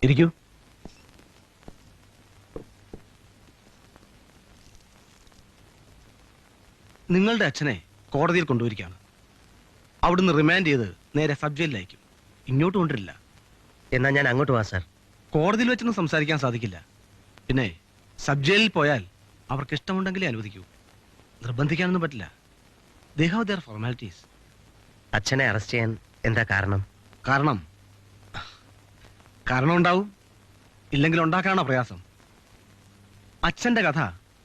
ഇരിക്കൂ. നിങ്ങളുടെ അച്ഛനെ കോടതിയിൽ കൊണ്ടുപോയിരിക്കുകയാണ്. അവിടുന്ന് റിമാൻഡ് ചെയ്ത് നേരെ സബ് ജയിലിലയക്കും. ഇങ്ങോട്ട് കൊണ്ടിരില്ല. എന്നാ ഞാൻ അങ്ങോട്ട് പോവാ സാർ. കോടതിയിൽ വെച്ചൊന്നും സംസാരിക്കാൻ സാധിക്കില്ല. പിന്നെ സബ് ജയിലിൽ പോയാൽ അവർക്ക് ഇഷ്ടമുണ്ടെങ്കിലേ അനുവദിക്കൂ. നിർബന്ധിക്കാനൊന്നും പറ്റില്ല. They have their formalities. അച്ഛനെ അറസ്റ്റ് ചെയ്യാൻ എന്താ കാരണം? കാരണം ഉണ്ടാവും, ഇല്ലെങ്കിൽ ഉണ്ടാക്കാനാണോ പ്രയാസം? അച്ഛന്റെ കഥ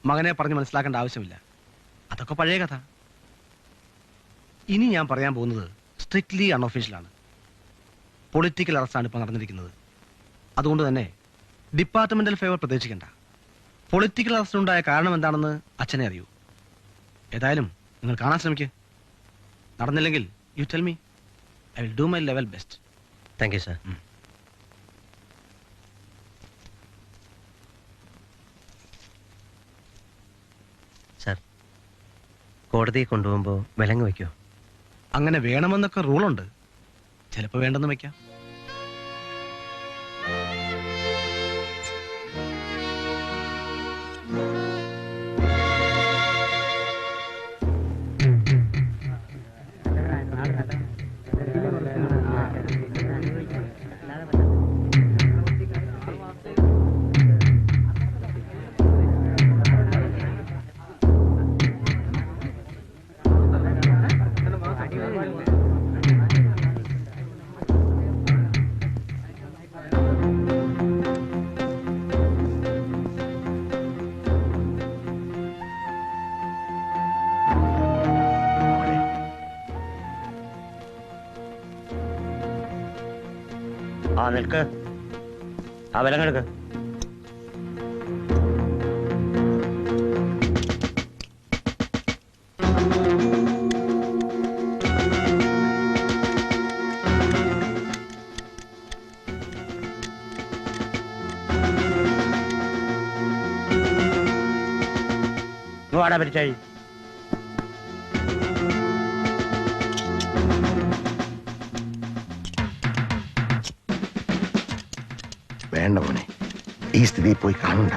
മകനെ പറഞ്ഞ് മനസ്സിലാക്കേണ്ട ആവശ്യമില്ല. അതൊക്കെ പഴയ കഥ. ഇനി ഞാൻ പറയാൻ പോകുന്നത് സ്ട്രിക്ട്ലി അൺഒഫീഷ്യലാണ്. പൊളിറ്റിക്കൽ അറസ്റ്റാണ് ഇപ്പൊ നടന്നിരിക്കുന്നത്. അതുകൊണ്ട് തന്നെ ഡിപ്പാർട്ട്മെന്റൽ ഫേവർ പ്രതീക്ഷിക്കണ്ട. പൊളിറ്റിക്കൽ അറസ്റ്റ് ഉണ്ടായ കാരണം എന്താണെന്ന് അച്ഛനെ അറിയൂ. ഏതായാലും നിങ്ങൾ കാണാൻ ശ്രമിക്കുക. നടന്നില്ലെങ്കിൽ you tell me. I will do my level best. Thank you sir. Sir, കോടതിയിൽ കൊണ്ടുപോകുമ്പോൾ വിലങ്ങ് വയ്ക്കോ? അങ്ങനെ വേണമെന്നൊക്കെ റൂളുണ്ട്. ചിലപ്പോൾ വേണ്ടെന്ന് വെക്കാം. ആ നിൽക്ക്. ആ വിലങ്ങെടുക്ക്. വാടാ പരിച്ചായി. വേണ്ട മോനെ, ഈ സ്ഥിതിയിൽ പോയി കാണണ്ട.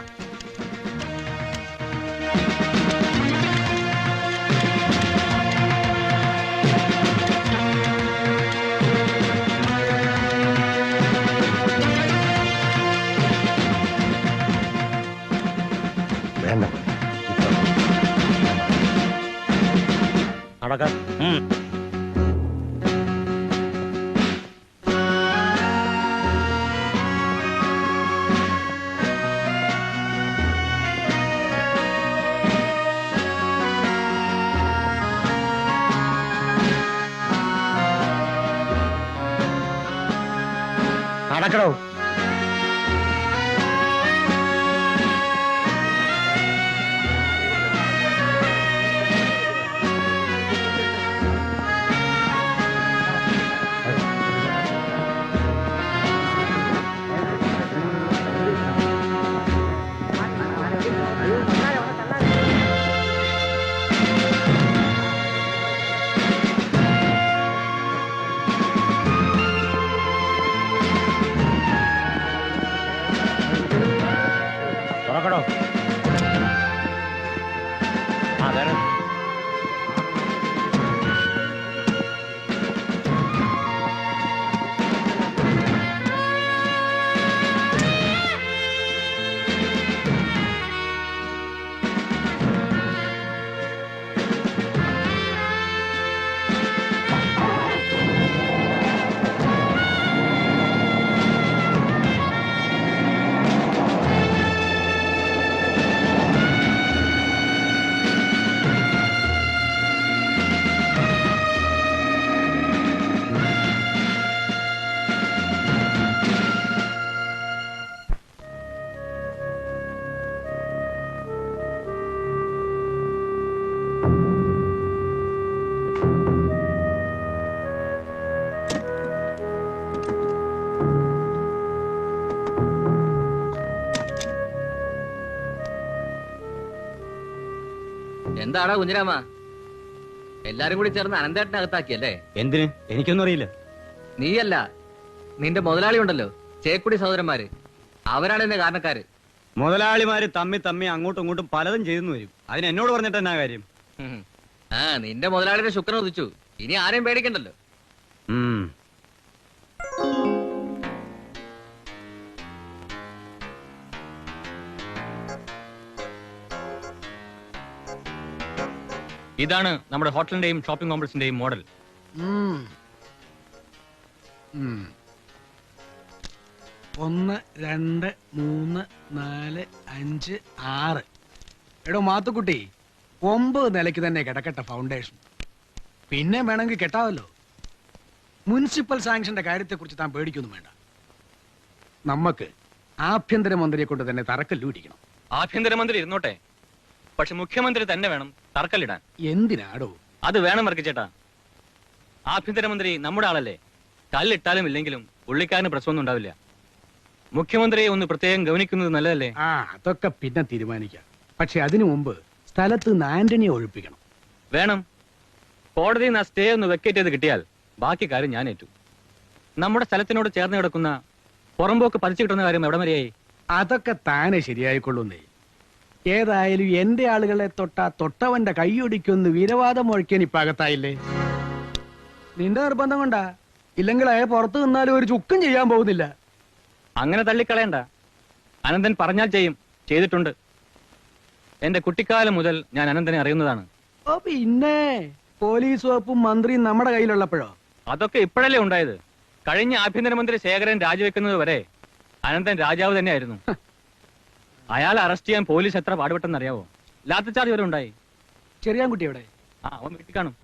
വേണ്ട നടക്ക. നടക്കണോ? തുറക്കണോ? ആ വേണം. എന്താടാ കുഞ്ഞിരാമ, എല്ലാരും കൂടി ചേർന്ന് അനന്തേട്ടനെ അകത്താക്കിയല്ലേ? എന്തിന്? എനിക്കൊന്നും അറിയില്ല. നീയല്ല, നിന്റെ മുതലാളി ഉണ്ടല്ലോ, ചേക്കുടി സഹോദരന്മാര് അവരാണ് എന്റെ കാരണക്കാര്. മുതലാളിമാര് തമ്മി അങ്ങോട്ടും ഇങ്ങോട്ടും പലതും ചെയ്തെന്ന് വരും. അതിന് എന്നോട് പറഞ്ഞിട്ട് എന്നാ കാര്യം? ആ നിന്റെ മുതലാളിയുടെ ശുക്രൻ ഉദിച്ചു. ഇനി ആരെയും പേടിക്കണ്ടല്ലോ. ഇതാണ് നമ്മുടെ ഹോട്ടലിന്റെയും ഷോപ്പിംഗ് കോംപ്ലക്സിന്റെയും മോഡൽ. 1 2 3 4 5 6. എടോ മാത്തുക്കുട്ടി, 9 നിലയ്ക്ക് തന്നെ കിടക്കട്ടെ ഫൗണ്ടേഷൻ. പിന്നെ വേണമെങ്കിൽ കെട്ടാവല്ലോ. മുനിസിപ്പൽ സാങ്ഷന്റെ കാര്യത്തെക്കുറിച്ച് താൻ പേടിക്കൊന്നും വേണ്ട. നമുക്ക് ആഭ്യന്തരമന്ത്രിയെ കൊണ്ട് തന്നെ തറക്കല്ലൂരിക്കണം. ആഭ്യന്തരമന്ത്രി ഇരുന്നോട്ടെ, പക്ഷെ മുഖ്യമന്ത്രി തന്നെ വേണം തറക്കല്ലിടാൻ. എന്തിനാടോ? അത് വേണം വർക്കിച്ചേട്ടാ. ആഭ്യന്തരമന്ത്രി നമ്മുടെ ആളല്ലേ. കല്ലിട്ടാലും ഇല്ലെങ്കിലും പുള്ളിക്കാരന് പ്രശ്നമൊന്നും ഉണ്ടാവില്ല. മുഖ്യമന്ത്രിയെ ഒന്ന് പ്രത്യേകം ഗവനിക്കുന്നത് നല്ലതല്ലേ? അതൊക്കെ പിന്നെ തീരുമാനിക്കാം. പക്ഷെ അതിനു മുമ്പ് സ്ഥലത്ത് നിന്ന് ആന്റണിയെ ഒഴിപ്പിക്കണം. വേണം. കോടതിയിൽ നിന്ന് ആ സ്റ്റേ ഒന്ന് വെക്കേറ്റ് ചെയ്ത് കിട്ടിയാൽ ബാക്കി കാര്യം ഞാൻ ഏറ്റു. നമ്മുടെ സ്ഥലത്തിനോട് ചേർന്ന് കിടക്കുന്ന പുറമ്പോക്ക് പതിച്ചു കിട്ടുന്ന കാര്യം എവിടെ വരെയായി? അതൊക്കെ താനെ ശരിയായിക്കൊള്ളുന്നേ. ഏതായാലും എന്റെ ആളുകളെ തൊട്ടവന്റെ കൈയൊടിക്കൊന്ന് വീരവാദം മുഴക്കാൻ ഇപ്പൊ അകത്തായില്ലേ? നിന്റെ നിർബന്ധം കൊണ്ടാ. ഇല്ലെങ്കിൽ പുറത്തു നിന്നാലും ഒരു ചുക്കും ചെയ്യാൻ പോകുന്നില്ല. അങ്ങനെ തള്ളിക്കളയണ്ട. അനന്തൻ പറഞ്ഞാൽ ചെയ്യും, ചെയ്തിട്ടുണ്ട്. എന്റെ കുട്ടിക്കാലം മുതൽ ഞാൻ അനന്തനെ അറിയുന്നതാണ്. പിന്നെ പോലീസ് വകുപ്പും മന്ത്രിയും നമ്മുടെ കയ്യിലുള്ളപ്പോഴോ? അതൊക്കെ ഇപ്പോഴല്ലേ ഉണ്ടായത്. കഴിഞ്ഞ ആഭ്യന്തരമന്ത്രി ശേഖരൻ രാജിവെക്കുന്നത് വരെ അനന്തൻ രാജാവ് തന്നെയായിരുന്നു. അയാളെ അറസ്റ്റ് ചെയ്യാൻ പോലീസ് എത്ര പാടുപെട്ടെന്നറിയാവോ? ലാത്തി ചാർജ് വരെ ഉണ്ടായി. ചെറിയാൻകുട്ടി എവിടെ? അവൻ വീട്ടിൽ കാണും.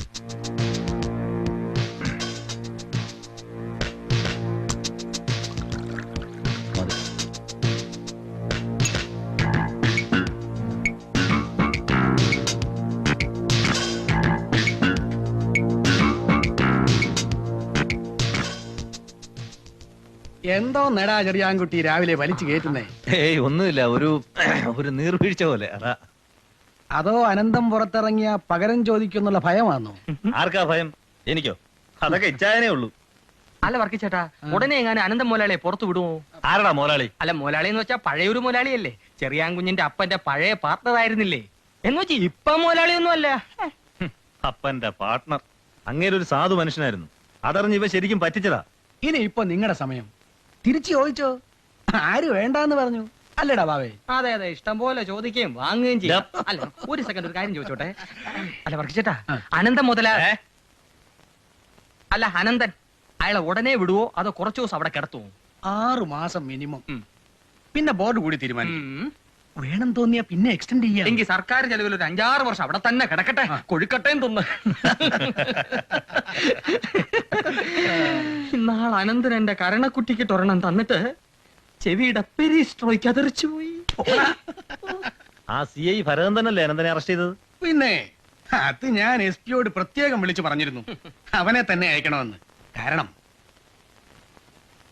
എന്തോ നേടാ ചെറിയാൻകുട്ടി രാവിലെ വലിച്ചു കയറ്റുന്നേ? ഒന്നുമില്ല, ഒരു നീർവീഴ്ച പോലെ. അതാ. അതോ അനന്തം പുറത്തിറങ്ങിയ പകരം ചോദിക്കുന്നുള്ള ഭയമാണോ? ആർക്കാ ഭയം? എനിക്കോ? അതൊക്കെ ഇച്ഛായനേ ഉള്ളൂ. അല്ല വർക്കിച്ചേട്ടാ, ഉടനെ എങ്ങനെ അനന്തം മുതലാളിയെ പുറത്തു വിടുമോ? ആരടാ മുതലാളി? അല്ല മുതലാളി എന്ന് വെച്ചാ പഴയൊരു മുതലാളിയല്ലേ. ചെറിയാൻകുഞ്ഞിന്റെ അപ്പന്റെ പഴയ പാർട്ണർ ആയിരുന്നില്ലേ? എന്ന് വെച്ചാ ഇപ്പൊ മുതലാളിയൊന്നും അല്ല. അപ്പന്റെ പാർട്ട്ണർ അങ്ങേരൊരു സാധു മനുഷ്യനായിരുന്നു. അതറിഞ്ഞ് ഇവ ശരിക്കും പറ്റിച്ചതാ. ഇനി ഇപ്പൊ നിങ്ങളുടെ സമയം. തിരിച്ചു ചോദിച്ചോ? ആര് വേണ്ടാന്ന് പറഞ്ഞു? അല്ലടാ ബാവേ? അതെ അതെ, ഇഷ്ടം പോലെ ചോദിക്കുകയും വാങ്ങുകയും ചെയ്യും. അല്ല ഒരു സെക്കൻഡ്, ഒരു കാര്യം ചോദിച്ചോട്ടെ. അല്ല വർക്കിച്ചേട്ടാ, അനന്തൻ മുതലാളി അല്ല അനന്തൻ അയാളെ ഉടനെ വിടുവോ അതോ കുറച്ചു ദിവസം അവിടെ കിടത്തുവോ? 6 മാസം മിനിമം. പിന്നെ ബോർഡ് കൂടി തീരുമാനിക്കും. വേണം തോന്നിയാ പിന്നെ എക്സ്റ്റെൻഡ് ചെയ്യാം. എങ്കിൽ സർക്കാർ ചെലവിൽ ഒരു 5-6 വർഷം അവിടെ തന്നെ കിടക്കട്ടെ, കൊഴുക്കട്ടേന്ന് തോന്നുന്നു. ഇന്നാൾ അനന്തൻ എന്റെ കരണക്കുട്ടിക്ക് ഒരെണ്ണം തന്നിട്ട് ചെവിയുടെ പെരിസ്ട്രോയ്ക്ക് അതെറിച്ചു പോയി. ആ CI ഭരതൻ തന്നല്ലേ അനന്തനെ അറസ്റ്റ് ചെയ്തത്? പിന്നെ അത് ഞാൻ SP-യോട് പ്രത്യേകം വിളിച്ചു പറഞ്ഞിരുന്നു അവനെ തന്നെ അയക്കണമെന്ന്. കാരണം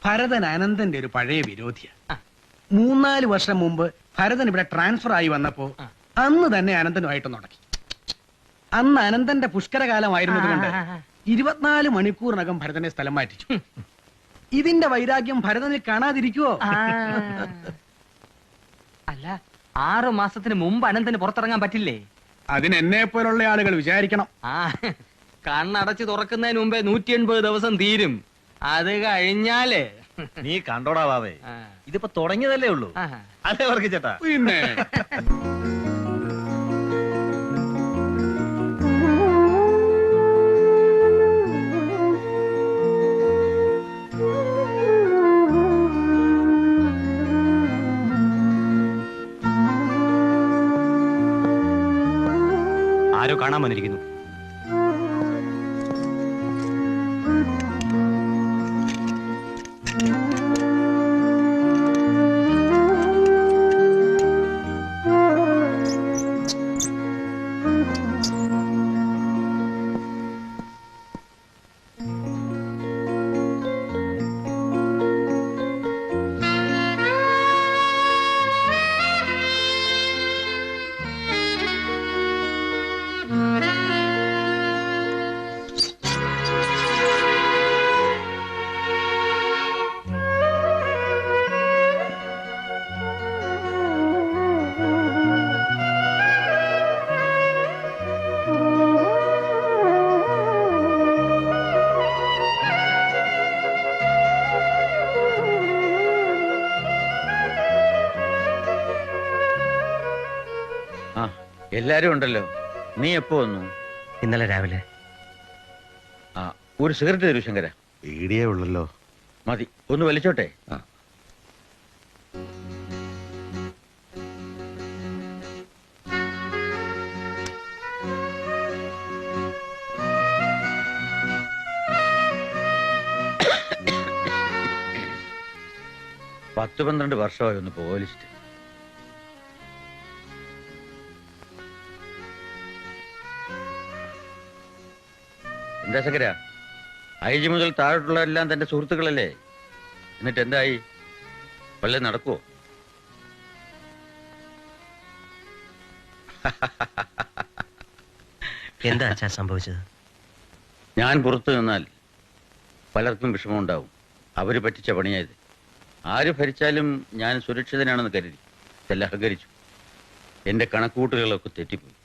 ഭരതൻ അനന്തന്റെ ഒരു പഴയ വിരോധിയാ. 3-4 വർഷം മുമ്പ് ഭരതൻ ഇവിടെ ട്രാൻസ്ഫർ ആയി വന്നപ്പോ അന്ന് തന്നെ അനന്തനുമായിട്ട് നടക്കി. അന്ന് അനന്തന്റെ പുഷ്കരകാലമായിരുന്നത് കൊണ്ട് 24 മണിക്കൂറിനകം ഭരതനെ സ്ഥലം മാറ്റിച്ചു. ഇതിന്റെ വൈരാഗ്യം ഭരതനിൽ കാണാതിരിക്കുവോ? അല്ല 6 മാസത്തിന് മുമ്പ് അനന്തന് പുറത്തിറങ്ങാൻ പറ്റില്ലേ? അതിന് എന്നെ പോലുള്ള ആളുകൾ വിചാരിക്കണം. കണ്ണടച്ച് തുറക്കുന്നതിന് മുമ്പേ 180 ദിവസം തീരും. അത് കഴിഞ്ഞാല് നീ കണ്ടോടാ വാവേ, ഇതിപ്പോ തുടങ്ങിയതല്ലേ ഉള്ളൂ. അല്ലേ വർക്കിച്ചേട്ടാ? പിന്നെ ആരോ കാണാൻ വന്നിരിക്കുന്നു. എല്ലാരും ഉണ്ടല്ലോ. നീ എപ്പോ വന്നു? ഇന്നലെ രാവിലെ. ആ, ഒരു സിഗരറ്റ് തരൂ ശങ്കര. പേടിയേ ഉള്ളല്ലോ. മതി, ഒന്ന് വലിച്ചോട്ടെ. ആ. പത്ത് 12 വർഷമായി ഒന്ന് പോലിച്ചിട്ട്. എന്താ ശങ്കര, IG മുതൽ താഴോട്ടുള്ളവരെല്ലാം തന്റെ സുഹൃത്തുക്കളല്ലേ? എന്നിട്ട് എന്തായി? വല്ലതും നടക്കുവോ? എന്താ അച്ഛാ സംഭവിച്ചത്? ഞാൻ പുറത്തു നിന്നാൽ പലർക്കും വിഷമമുണ്ടാവും. അവര് പറ്റിച്ച പണിയായത്. ആര് ഭരിച്ചാലും ഞാൻ സുരക്ഷിതനാണെന്ന് കരുതി ഇതെല്ലാം അഹങ്കരിച്ചു. എന്റെ കണക്കുകൂട്ടുകളൊക്കെ തെറ്റിപ്പോയി.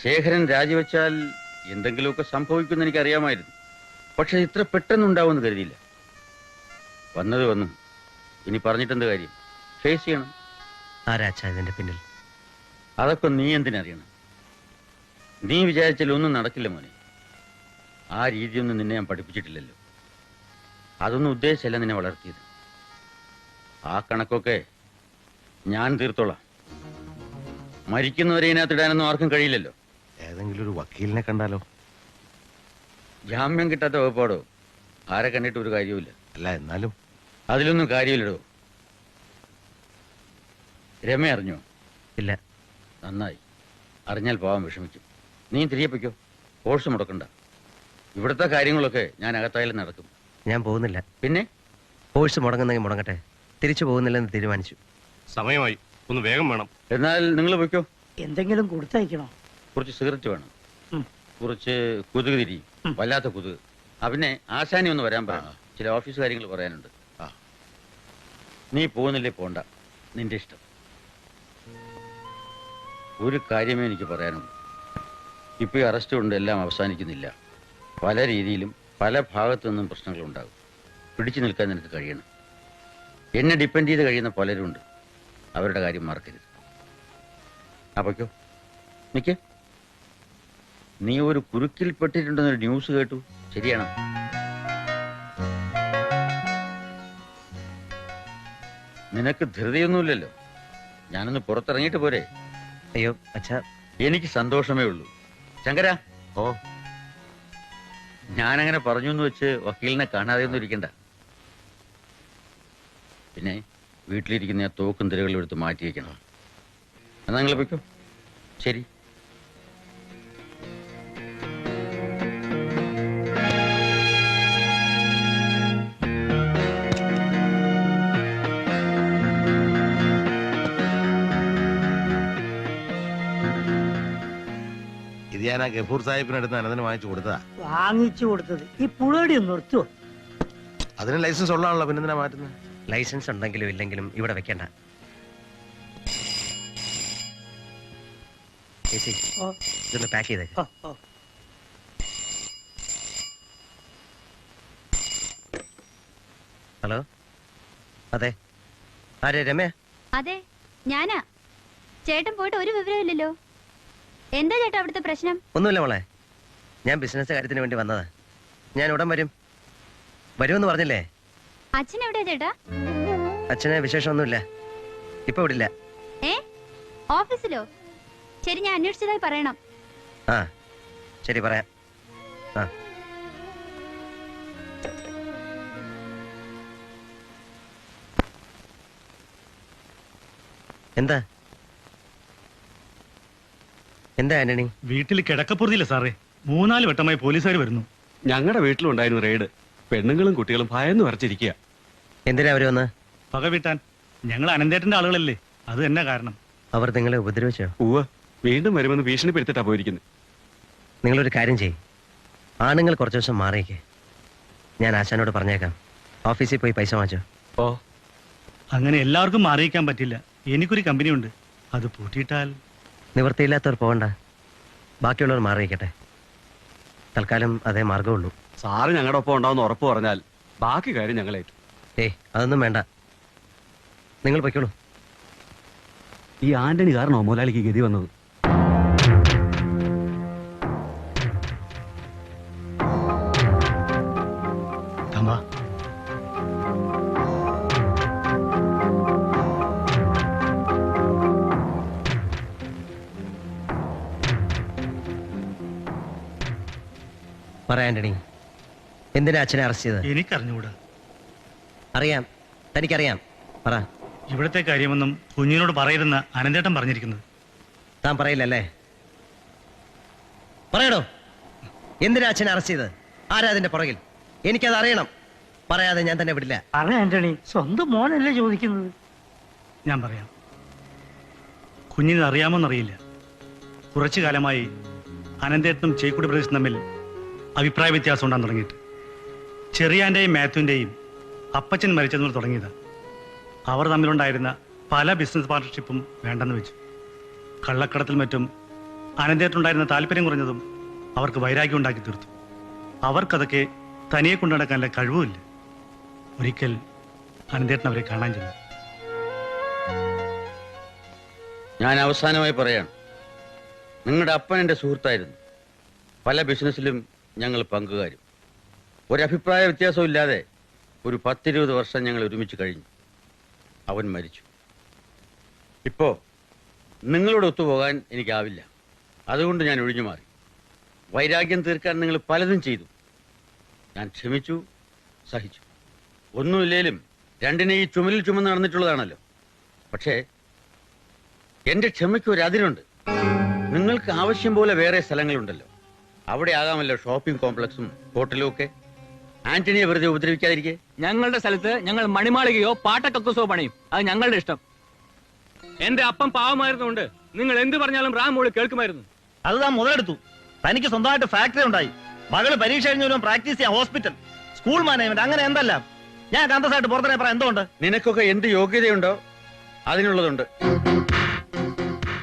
ശേഖരൻ രാജിവെച്ചാൽ എന്തെങ്കിലുമൊക്കെ സംഭവിക്കുമെന്ന് എനിക്കറിയാമായിരുന്നു. പക്ഷെ ഇത്ര പെട്ടെന്നുണ്ടാവുമെന്ന് കരുതിയില്ല. വന്നത് വന്നു. ഇനി പറഞ്ഞിട്ടെന്ത് കാര്യം? ഫേസ് ചെയ്യണം. ആരാ അച്ഛാ ഇതിന്റെ പിന്നിൽ? അതൊക്കെ നീ എന്തിനറിയണം? നീ വിചാരിച്ചാൽ ഒന്നും നടക്കില്ല മോനെ. ആ രീതിയൊന്നും നിന്നെ ഞാൻ പഠിപ്പിച്ചിട്ടില്ലല്ലോ. അതൊന്നും ഉദ്ദേശിച്ചല്ല നിന്നെ വളർത്തിയത്. ആ കണക്കൊക്കെ ഞാൻ തീർത്തോളാം. മരിക്കുന്നവരെ ഇതിനകത്തിടാനൊന്നും ആർക്കും കഴിയില്ലല്ലോ. ഏതെങ്കിലും ഒരു വക്കീലിനെ കണ്ടാലോ? ജാമ്യം കിട്ടാത്ത വകുപ്പാടോ? ആരെ കണ്ടിട്ട് ഒരു കാര്യവുമില്ല. അല്ല, എന്നാലും അതിലൊന്നും കാര്യമില്ലടോ. രമ അറിഞ്ഞോ? ഇല്ല. നന്നായി. അറിഞ്ഞാൽ പോവാൻ വിഷമിക്കും. നീ തിരികെ പൊയ്ക്കോ. കോഴ്സ് മുടക്കണ്ട. ഇവിടുത്തെ കാര്യങ്ങളൊക്കെ ഞാൻ അകത്തായാലും നടക്കും. ഞാൻ പോകുന്നില്ല. പിന്നെ കോഴ്സ് മുടങ്ങുന്നെങ്കിൽ മുടങ്ങട്ടെ. തിരിച്ചു പോകുന്നില്ലെന്ന് തീരുമാനിച്ചു. സമയമായി, ഒന്ന് വേഗം വേണം. എന്നാൽ നിങ്ങൾ പൊയ്ക്കോ. എന്തെങ്കിലും കൊടുത്തയക്കണോ? കുറച്ച് സിഗരറ്റ് വേണം, കുറച്ച് കൊതുക് തിരി, വല്ലാത്ത കൊതുക്. പിന്നെ ആശാനി ഒന്ന് വരാൻ പറയണം. ചില ഓഫീസ് കാര്യങ്ങൾ പറയാനുണ്ട്. നീ പോകുന്നില്ലേ പോണ്ട, നിന്റെ ഇഷ്ടം. ഒരു കാര്യമേ എനിക്ക് പറയാനുള്ളൂ. ഇപ്പൊ ഈ അറസ്റ്റ് കൊണ്ട് എല്ലാം അവസാനിക്കുന്നില്ല. പല രീതിയിലും പല ഭാഗത്തു നിന്നും പ്രശ്നങ്ങളുണ്ടാകും. പിടിച്ചു നിൽക്കാൻ നിനക്ക് കഴിയണം. എന്നെ ഡിപ്പെൻഡ് ചെയ്ത് കഴിയുന്ന പലരുണ്ട്. അവരുടെ കാര്യം മറക്കരുത്. അപ്പൊക്കോ നിക്ക്. നീ ഒരു കുരുക്കിൽപ്പെട്ടിട്ടുണ്ടെന്നൊരു ന്യൂസ് കേട്ടു, ശരിയാണോ? നിനക്ക് ധൃതിയൊന്നുമില്ലല്ലോ. ഞാനൊന്ന് പുറത്തിറങ്ങിയിട്ട് പോരെ? അയ്യോ അച്ഛാ, എനിക്ക് സന്തോഷമേ ഉള്ളൂ. ശങ്കര, ഓ, ഞാനങ്ങനെ പറഞ്ഞു എന്ന് വെച്ച് വക്കീലിനെ കാണാതെ ഒന്നും ഇരിക്കണ്ട. പിന്നെ വീട്ടിലിരിക്കുന്ന ആ തോക്കും തിരകളും എടുത്ത് മാറ്റി വയ്ക്കണം. എന്നാ നിങ്ങൾ പൊയ്ക്കോ. ശരി. ഇത് ഞാൻ ആ ഗഫൂർ സാഹിബിനടുത്ത് അനന്തന് വാങ്ങിച്ചു കൊടുത്തതാ. വാങ്ങിച്ചു കൊടുത്തത് ഈ പുളടി ഒന്ന് നിർത്തുവോ? അതിന് ലൈസൻസ് ഉള്ളതാണല്ലോ, പിന്നെന്തിനാ മാറ്റുന്നത്? ലൈസൻസ് ഉണ്ടെങ്കിലും ഇല്ലെങ്കിലും ഇവിടെ വെക്കണ്ട. ചേച്ചി, ഓ. ഇതൊന്ന് പാക്ക് ചെയ്തേക്ക്. ഓ, ഓ. ഹലോ, അതെ, ആരെ? രമേ? അതെ, ഞാനാ. ചേട്ടൻ പോയിട്ട് ഒരു വിവരമില്ലല്ലോ. എന്താ ചേട്ടാ അവിടുത്തെ പ്രശ്നം? ഒന്നുമില്ല മോളെ, ഞാൻ ബിസിനസ് കാര്യത്തിന് വേണ്ടി വന്നതാ. ഞാൻ ഉടൻ വരും. വരുമെന്ന് പറഞ്ഞില്ലേ? അച്ഛൻ എവിടെയാ ചേട്ടാ? അച്ഛന് വിശേഷമൊന്നുമില്ല, ഇപ്പൊ വിടില്ല. ഓഫീസിലോ? ശരി, ഞാൻ അന്വേഷിച്ചതായി പറയണം. ആ ശരി, പറയാം. ആ എന്താ എന്താ ആന്റണി? വീട്ടിൽ കിടക്കപ്പുറത്തില്ല സാറേ. 3-4 വട്ടമായി പോലീസുകാർ വരുന്നു. ഞങ്ങളുടെ വീട്ടിലുണ്ടായിരുന്നു റെയ്ഡ്. പെണ്ണുങ്ങളും കുട്ടികളും ഭയന്ന് വരച്ചിരിക്കുക. എന്തിനാ അവര് വന്ന്? പക വീട്ടാൻ. ഞങ്ങൾ അനന്തേട്ടന്റെ ആളുകളല്ലേ, അത് തന്നെ കാരണം. അവർ നിങ്ങളെ ഉപദ്രവിച്ചോ? ഉവ്വ്, വീണ്ടും വരുമെന്ന് ഭീഷണിപ്പെടുത്തിട്ടാ പോയിരിക്കുന്നത്. നിങ്ങളൊരു കാര്യം ചെയ്യും, ആണുങ്ങൾ കുറച്ച് ദിവസം മാറിയേക്ക്. ഞാൻ ആശാനോട് പറഞ്ഞേക്കാം. ഓഫീസിൽ പോയി പൈസ വാങ്ങിച്ചോ. ഓ, അങ്ങനെ എല്ലാവർക്കും മാറിയിക്കാൻ പറ്റില്ല. എനിക്കൊരു കമ്പനി ഉണ്ട്, അത് പൂട്ടിയിട്ടാൽ. നിവൃത്തിയില്ലാത്തവർ പോകണ്ട, ബാക്കിയുള്ളവർ മാറിയിക്കട്ടെ. തൽക്കാലം അതേ മാർഗമുള്ളൂ. സാറ് ഞങ്ങളുടെ ഒപ്പം ഉണ്ടാവുന്ന ഉറപ്പ് പറഞ്ഞാൽ ബാക്കി കാര്യം ഞങ്ങളേറ്റു. അതൊന്നും വേണ്ട, നിങ്ങൾ പൊയ്ക്കോളൂ. ഈ ആന്റണി കാരണോ മുതലാളിക്ക് ഗതി വന്നത്? തമ്പാ പറയാ ആന്റണി, എന്തിനാ അച്ഛനെ അറസ്റ്റ് ചെയ്തത്? എനിക്കറിഞ്ഞുകൂടാ. അറിയാം, തനിക്കറിയാം. പറ. ഇവിടുത്തെ കാര്യമൊന്നും കുഞ്ഞിനോട് പറയരുതെന്ന് അനന്തേട്ടൻ പറഞ്ഞിരിക്കുന്നത്. താൻ പറയില്ലല്ലേ? പറയണോ, എന്തിനാ അച്ഛനെ അറസ്റ്റ് ചെയ്തത്? ആരാ അതിന്റെ പുറകിൽ? എനിക്കത് അറിയണം. പറയാതെ ഞാൻ തന്നെ വിടില്ല. പറ ആന്റണി, സ്വന്തം മോനല്ലേ ചോദിക്കുന്നത്. ഞാൻ പറയാം. കുഞ്ഞിന് അറിയാമോന്നറിയില്ല, കുറച്ചു കാലമായി അനന്തേട്ടനും ചേക്കുടി പ്രദേശം തമ്മിൽ അഭിപ്രായ വ്യത്യാസം ഉണ്ടാകാൻ തുടങ്ങിയിട്ട്. ചെറിയാൻ്റെയും മാത്യുവിൻ്റെയും അപ്പച്ചൻ മരിച്ചതുമുതൽ തുടങ്ങിയതാ. അവർ തമ്മിലുണ്ടായിരുന്ന പല ബിസിനസ് പാർട്ണർഷിപ്പും വേണ്ടെന്ന് വെച്ചു. കള്ളക്കടത്തിൽ മറ്റും അനന്തേട്ടനുണ്ടായിരുന്ന താല്പര്യം കുറഞ്ഞതും അവർക്ക് വൈരാഗ്യം ഉണ്ടാക്കി തീർത്തു. അവർക്കതൊക്കെ തനിയെ കൊണ്ടു നടക്കാനുള്ള കഴിവുമില്ല. ഒരിക്കൽ അനന്തേട്ടൻ അവരെ കാണാൻ ചെന്നു. ഞാൻ അവസാനമായി പറയാണ്, നിങ്ങളുടെ അപ്പൻ എൻ്റെ സുഹൃത്തായിരുന്നു. പല ബിസിനസ്സിലും ഞങ്ങൾ പങ്കുകാരും. ഒരഭിപ്രായ വ്യത്യാസവും ഇല്ലാതെ ഒരു 10-20 വർഷം ഞങ്ങൾ ഒരുമിച്ച് കഴിഞ്ഞു. അവൻ മരിച്ചു. ഇപ്പോ നിങ്ങളോട് ഒത്തുപോകാൻ എനിക്കാവില്ല. അതുകൊണ്ട് ഞാൻ ഒഴിഞ്ഞു മാറി. വൈരാഗ്യം തീർക്കാൻ നിങ്ങൾ പലതും ചെയ്തു. ഞാൻ ക്ഷമിച്ചു, സഹിച്ചു. ഒന്നുമില്ലേലും രണ്ടിനെ ഈ ചുമലിൽ ചുമന്ന് നടന്നിട്ടുള്ളതാണല്ലോ. പക്ഷേ എൻ്റെ ക്ഷമയ്ക്ക് ഒരു അതിരുണ്ട്. നിങ്ങൾക്ക് ആവശ്യം പോലെ വേറെ സ്ഥലങ്ങളുണ്ടല്ലോ. അവിടെ ആകാമല്ലോ ഷോപ്പിംഗ് കോംപ്ലക്സും ഹോട്ടലും ഒക്കെ. ആന്റണിയെ വെറുതെ ഉപദ്രവിക്കാതിരിക്കെ. ഞങ്ങളുടെ സ്ഥലത്ത് ഞങ്ങൾ മണിമാളികയോ പാട്ടക്കക്കസോ പണിയും. അത് ഞങ്ങളുടെ ഇഷ്ടം. എന്റെ അപ്പം പാവമായിരുന്നുകൊണ്ട് നിങ്ങൾ എന്ത് പറഞ്ഞാലും റാം മോള് കേൾക്കുമായിരുന്നു. അത് താൻ മുതലെടുത്തു. തനിക്ക് സ്വന്തമായിട്ട് ഫാക്ടറി ഉണ്ടായി. മകള് പരീക്ഷ കഴിഞ്ഞവരും പ്രാക്ടീസ് ചെയ്യാൻ ഹോസ്പിറ്റൽ, സ്കൂൾ മാനേജ്മെന്റ്, അങ്ങനെ എന്തെല്ലാം. ഞാൻ കന്തസായിട്ട് പുറത്തിനെ പറയാൻ എന്തുകൊണ്ട്? നിനക്കൊക്കെ എന്ത് യോഗ്യതയുണ്ടോ അതിനുള്ളതുണ്ട്.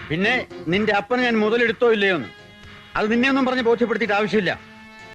പിന്നെ നിന്റെ അപ്പനെ ഞാൻ മുതലെടുത്തോ ഇല്ലയോ എന്ന് അത് നിന്നെ ഒന്നും പറഞ്ഞ് ബോധ്യപ്പെടുത്തിയിട്ട് ആവശ്യമില്ല.